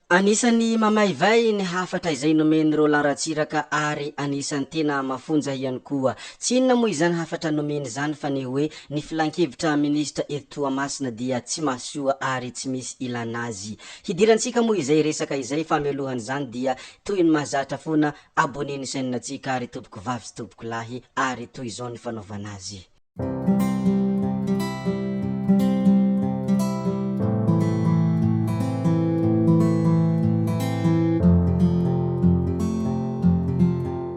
Anisany mamaivay ny hafatra izay nomeny Roland Ratsiraka ary anisany tena mafonja ihany koa. Tsy inona moa izany hafatra nomeny zany fa ny hoe ny filan-kevitra ministra eto Toamasina dia tsy mahasoa ary tsy misy ilanazy. Hidirantsika moa izay resaka izay fa mialohany zany dia toy ny mahazatra foana aboneny chaîne antsika ary tompoko vavy sy tompoko lahy ary toy izao ny fanaovana azy.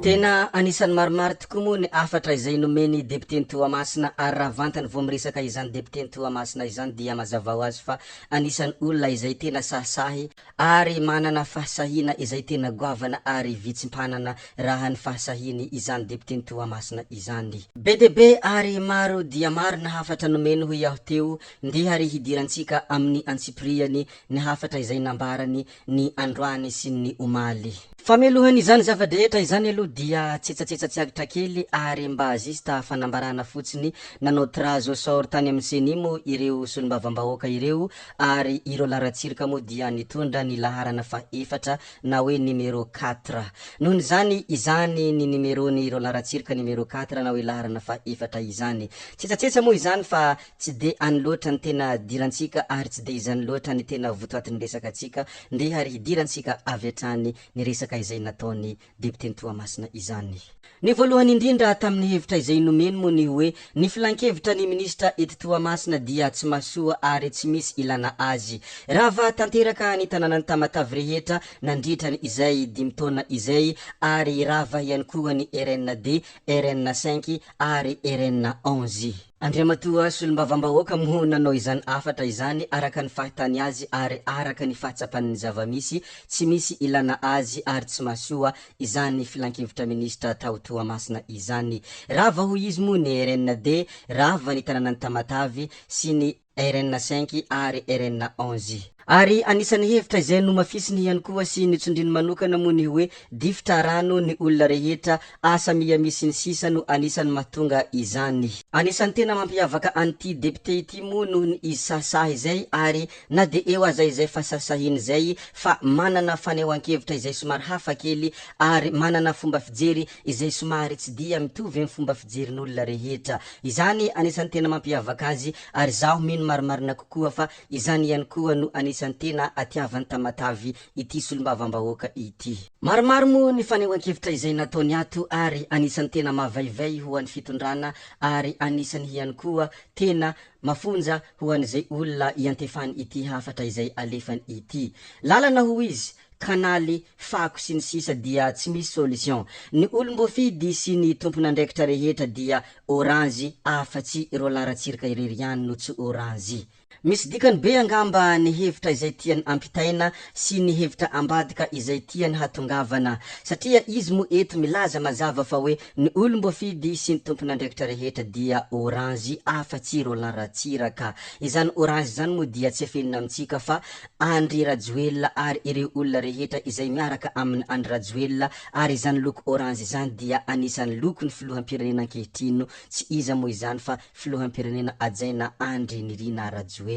Tena anisany maromaro tokoa moa ny afatra izay nomeny député Toamasina ary raha vantany vao miresaka izany député Toamasina izany dia mazava ho azy fa anisany olona izay tena sahisahy ary manana fahasahina izay tena goavana ary vitsim-panana raha ny fahasahiny izany député Toamasina izany. BDB ary maro dia maro na hafatra nomeny ho iaho teo ndeha ary hidirantsika amin'ny antsipriany ny hafatra izay nambarany ny androany sy ny omaly. Fa mialohany izany zava-drehetra izany aloha dia tsetsatsiagitra kely ary mba zista fanambarana fotsiny nanao tirage au sort tany amin'ny senimo ireo solombavambahoaka ireo ary i Roland Ratsiraka moa dia nitondra ny laharana faefatra na hoe numero 4. Nohony zany izany ny numerony Roland Ratsiraka numero 4 na hoe laharana faefatra izany. Tsetsatsietsa moa izany fa tsy de any loatra ny tena dirantsika ary tsy de izany loatra ny tena votoatin'ny resaka atsika ndeha ary hidirantsika avy hatrany ny resaka izay nataony député Toamasina izany. Ny voalohany indrindra tamin'ny hevitra izay nomeny moa ny hoe ny filan-kevitra ny ministra eto Toamasina dia tsy mahasoa ary tsy misy ilana azy. Raha tanteraka ny tanànany Tamatavy rehetra nandritra izay 5 taona izay ary rava ihany koa ny RN-D, RN-5 ary RN-11. Andriamatoa solombavambahoaka moa nanao izany afatra izany araka ny fahitany azy ary araka ny fahatsapan'ny zavamisy tsy misy ilana azy ary tsy mahasoa izany filan-kevitra ministra tao Toamasina izany. Rava ho izy moa ny RN-D, rava ny tanànany Tamatavy sy ny RN-5 ary RN-11. Ary anisany hevitra izay no mafisiny ihany koa sy nitsondriny manokana moa ny hoe difitra rano ny olona rehetra asa misy ny sisa no anisany mahatonga izany. Anisany tena mampiavaka an'ity député ity moa noho ny izy sahisahy izay ary na de eo aza izay fa sasahiny zay fa manana fanehoan-kevitra izay somary hafa kely ary manana fomba fijery izay somary tsy dia mitovy amin'ny fomba fijerin'olona rehetra. Izany anisany tena mampiavaka azy ary zaho mino marimarina kokoa fa izany ihany koa no anisany tena atiavany Tamatavy ity solombavambahoaka ity. Maromaro moa ny fanehoan-kevitra izay nataony ato ary anisany tena mahavaivay ho an'ny fitondrana ary anisany ihany koa tena mafonja ho an'izay olona iantefany ity hafatra izay alefany ity. Lalana ho izy kanaly fako sy ny sisa dia tsy misy solution. Ny olom-boafidy sy ny tompon'andraikitra rehetra dia orange afatsy Roland Ratsiraka irery ihany no tsy orange. Misy dikany be angamba ny hevitra izay tiany ampitaina sy ny hevitra ambadika izay tiany hatongavana satria izy moa eto milaza mazava fa hoe ny olom-boafidy sy ny tompon'andraikitra rehetra dia orange afatsy Roland Ratsiraka. Izany orange zany moa dia tsy afenina amintsika fa Andry Rajoelina ary ireo olona rehetra izay miaraka amin'ny Andry Rajoelina ary izany loko orange zany dia anisany lokony filoham-pirenena ankehitriny tsy iza moa izany fa filoham-pirenena ajaina Andry Nirina Rajoelina.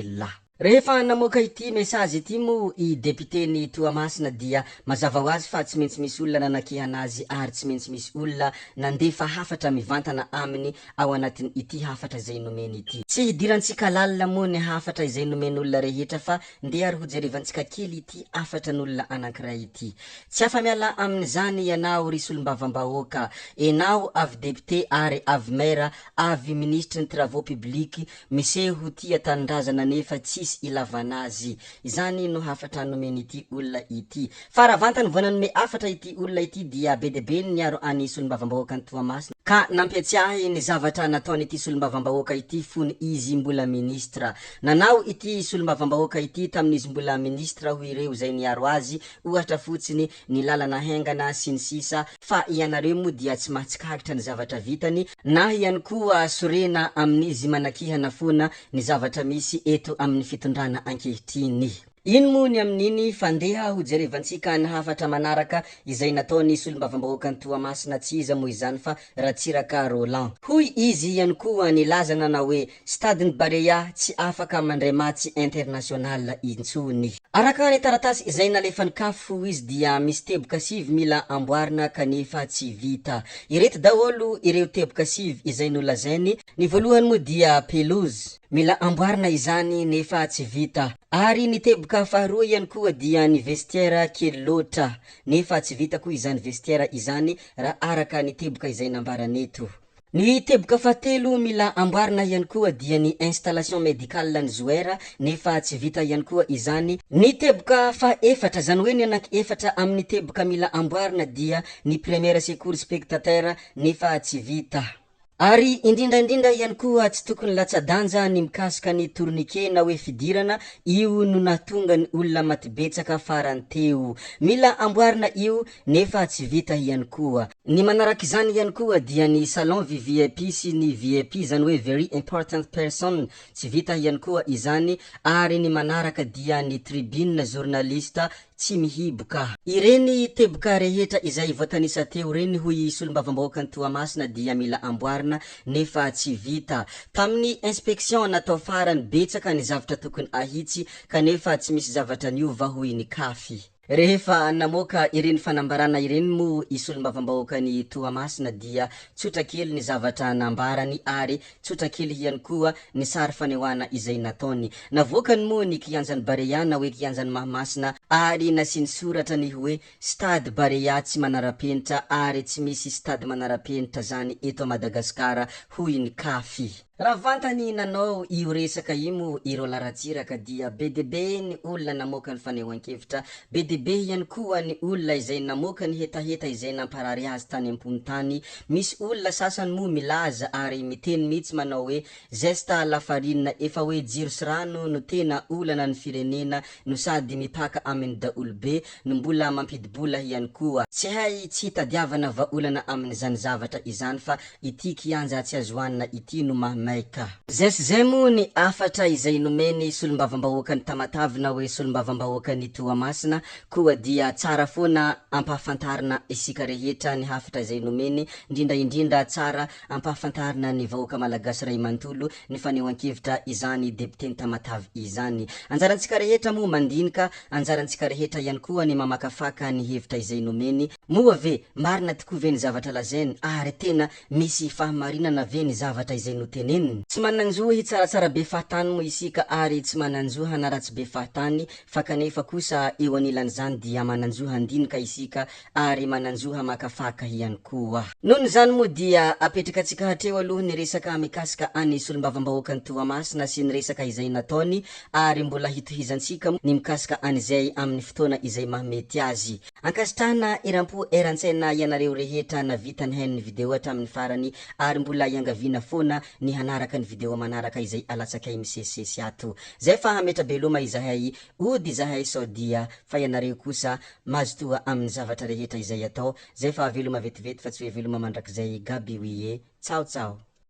Rehefa namoaka ity message ity moa i député ny Toamasina dia mazava ho azy fa tsy maintsy misy olona nanakihana azy ary tsy maintsy misy olona nandefa hafatra mivantana aminy ao anatin' ity hafatra izay nomeny ity. Tsy hidirantsika lalina moa ny hafatra izay nomeny olona rehetra fa ndeha ary hojerevantsika kely ity hafatra n'olona anankiray ity. Tsy afa-miala amin'izany ianao ry solombavambahoaka, enao avy député ary avy maire avy ministre ny travaux publics miseho tia tanindrazana nefa tsisy ilavana azy. Izany no hafatra nomeny ity olona ity. Faravantany vao nanome hafatra ity olona ity dia BDB niaro any solombavambahoaka ny Toamasina ka nampiatsiahy ny zavatra nataony ity solombavambahoaka ity fony izy mbola ministra. Nanao ity solombavambahoaka ity tamin'izy mbola ministra ho ireo zay niaro azy ohatra fotsiny ny lalana haingana sy ny sisa fa ianareo moa dia tsy mahatsikahatra ny zavatra vitany na ihany koa sorena amin'izy manakihana foana ny zavatra misy eto amin'ny fitondrana ankehitriny. ino moa ny amin'iny fandeha hojerevantsika ny hafatra manaraka izay nataony solombavam-bahoaka ny Toamasina tsy iza moa izany fa Ratsiraka Roland. Hoy izy ihany koa nilazana na hoe stadin'ny Barea tsy afaka mandray match international intsony. Araka ny taratasy izay nalefa nikafo izy dia misy teboka sivy mila amboarina kanefa tsy vita. Ireto daholo ireo teboka sivy izay nolazainy. Ny voalohany moa dia pelouse, mila amboarina izany nefa tsy vita. Ary ny teboka faharoa ihany koa dia ny vestiaire kely loatra nefa tsy vita koa izany vestiaire izany raha araka ny teboka izay nambarana eto. Ny teboka fahatelo mila amboarina ihany koa dia ny installation médicale ny joueur nefa tsy vita ihany koa izany. Ny teboka fahaefatra zany hoe ny anaky efatra amin'ny teboka mila amboarina dia ny première secours spectateur nefa tsy vita. Ary indrindraindrindra ihany koa tsy tokony latsa-danja ny mikasika ny tourniquet na hoe fidirana, io no nahatonga ny olona matibetsaka farany teo. Mila amboarina io nefa tsy vita ihany koa. Ny manaraka izany ihany koa dia ny salon VIP sy ny VIP zany hoe very important person, tsy vita ihany koa izany. Ary ny manaraka dia ny tribune journaliste tsy mihiboka. Ireny teboka rehetra izay voatanisa teo reny hoy solombavam-bahoaka ny Toamasina dia mila amboarina nefa tsy vita. Tamin'ny inspection natao farany betsaka ny zavatra tokony ahitsy kanefa tsy misy zavatra niova hoy ny kafy. Rehefa namoaka ireny fanambarana ireny mo isolombavambahoaka ny Toamasina dia tsotra kely ny zavatra nambarany ary tsotra kely ihany koa ny sary fanehoana izay nataony. Navoakany moa ny kianjan'ny Barea na hoe kianjan'ny Mahamasina ary nasiany soratra ny hoe stade Barea tsy manara-penitra ary tsy misy stade manara-penitra zany eto Madagasikara hoy ny kafy. Raha vantany nanao io resaka imo ireo Ratsiraka dia be de be ny olona namoaka ny fanehoan-kevitra, be de be ihany koa ny olona izay namoaka ny hetaheta izay namparary azy tany ambony tany. Misy olona sasany moa milaza ary miteny mihitsy manao hoe geste lafarinina efa hoe jiro sy rano no tena olana ny firenena no sady mipaka amin'ny daolobe no mbola mampidibola ihany koa. Tsy hay tsy hitadiavana vaolana amin'izany zavatra izany fa ity kianja tsy azo hoanina ity no mahamay. Zay moa ny afatra izay nomeny solombavam-bahoaka ny Tamatavy na hoe solombavam-bahoaka ny Toamasina, koa dia tsara foana ampahafantarina isika rehetra ny hafatra izay nomeny, indrindraindrindra tsara ampahafantarina ny vahoaka malagasy ray manontolo ny fanehoan-kevitra izany depiteny Tamatavy izany. Anjarantsika rehetra moa mandinika, anjarantsika rehetra ihany koa ny mamakafaka ny hevitra izay nomeny. Moa ve marina tokoa ve ny zavatra lazainy ary tena misy fahamarinana ve ny zavatra izay noteneny? Tsy mananjoa hitsaratsara be fahatany moa isika ary tsy mananjoa hanaratsy be fahatany fa kanefa kosa eo anilan'izany dia mananjoa handinika isika ary mananjoa makafaka ihany koa. Nohon' zany moa dia apetrakatsika hatreo aloha ny resaka mikasika any solombavam-bahoaka ny Toamasina sy ny resaka izay nataony ary mbola hitohizantsika ny mikasika an'izay amin'ny fotoana izay mahamety azy. Ankasitrahana eram-po eran-tsaina ianareo rehetra navita ny hain'ny video hatramin'ny farany ary mbola iangaviana foana ny hanaraka ny video manaraka izay alatsakay misesisesy ato. Zay fa hametrabeloma izahay ody zahay sao dia fa ianareo kosa mazotoa amin'ny zavatra rehetra izay atao. Zay fa veloma vetivety fa tsy hoe veloma mandrakizay gaby wie. Ciao ciao.